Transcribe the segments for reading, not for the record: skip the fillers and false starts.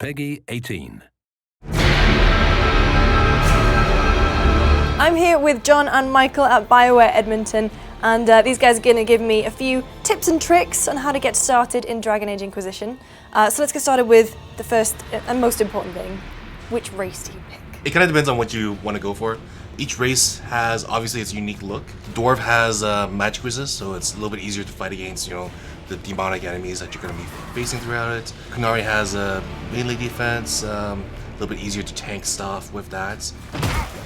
Peggy 18. I'm here with John and Michael at BioWare Edmonton, and these guys are going to give me a few tips and tricks on how to get started in Dragon Age Inquisition. So let's get started with the first and most important thing. Which race do you pick? It kind of depends on what you want to go for. Each race has obviously its unique look. Dwarf has magic resist, so it's a little bit easier to fight against, the demonic enemies that you're going to be facing throughout it. Qunari has a melee defense, a little bit easier to tank stuff with that.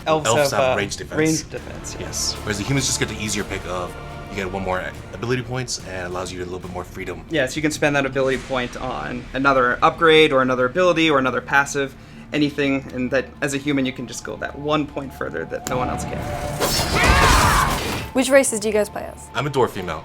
Elves have range defense. Range defense, yes. Whereas the humans just get the easier pick of, you get one more ability points and allows you a little bit more freedom. Yeah, so you can spend that ability point on another upgrade or another ability or another passive, anything, and that as a human you can just go that 1 point further that no one else can. Which races do you guys play as? I'm a dwarf female.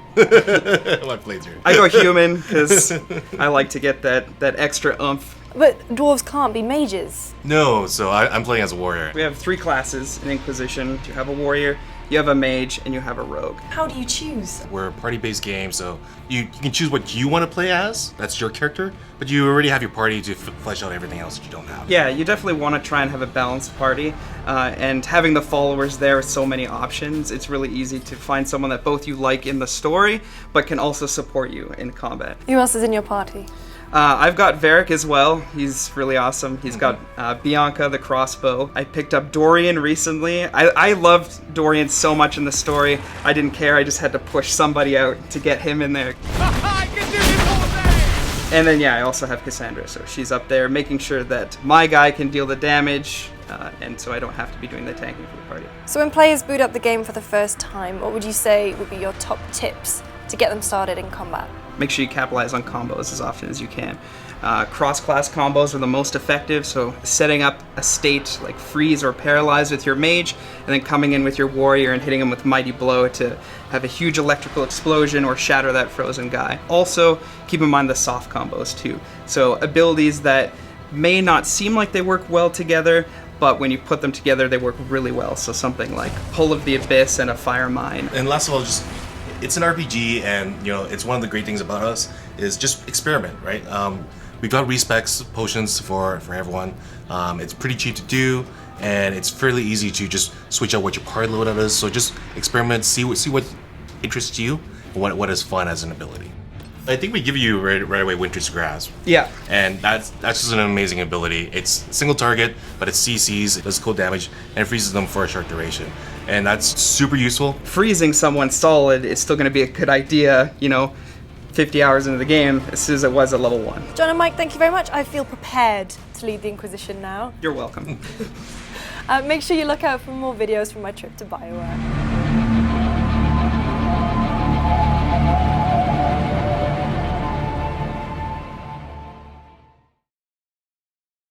What plays here? I go human because I like to get that extra oomph. But dwarves can't be mages. No, so I'm playing as a warrior. We have 3 classes in Inquisition. You have a warrior, you have a mage, and you have a rogue. How do you choose? We're a party-based game, so you can choose what you want to play as. That's your character, but you already have your party to flesh out everything else that you don't have. Yeah, you definitely want to try and have a balanced party, and having the followers there with so many options, it's really easy to find someone that both you like in the story, but can also support you in combat. Who else is in your party? I've got Varric as well. He's really awesome. He's got Bianca, the crossbow. I picked up Dorian recently. I loved Dorian so much in the story. I didn't care. I just had to push somebody out to get him in there. I can do this all day! And then, yeah, I also have Cassandra. So she's up there making sure that my guy can deal the damage, and so I don't have to be doing the tanking for the party. So when players boot up the game for the first time, what would you say would be your top tips to get them started in combat? Make sure you capitalize on combos as often as you can. Cross-class combos are the most effective, so setting up a state like freeze or paralyze with your mage, and then coming in with your warrior and hitting him with mighty blow to have a huge electrical explosion or shatter that frozen guy. Also, keep in mind the soft combos too. So abilities that may not seem like they work well together, but when you put them together, they work really well. So something like Pull of the Abyss and a Fire Mine. And last of all, it's an RPG, and it's one of the great things about us is just experiment, right? We've got respecs potions for everyone. It's pretty cheap to do, and it's fairly easy to just switch out what your party loadout is. So just experiment, see what interests you, and what is fun as an ability. I think we give you right away Winter's Grasp. Yeah. And that's just an amazing ability. It's single target, but it CCs, it does cold damage, and it freezes them for a short duration. And that's super useful. Freezing someone solid is still going to be a good idea, 50 hours into the game, as soon as it was at level 1. John and Mike, thank you very much. I feel prepared to lead the Inquisition now. You're welcome. Make sure you look out for more videos from my trip to BioWare.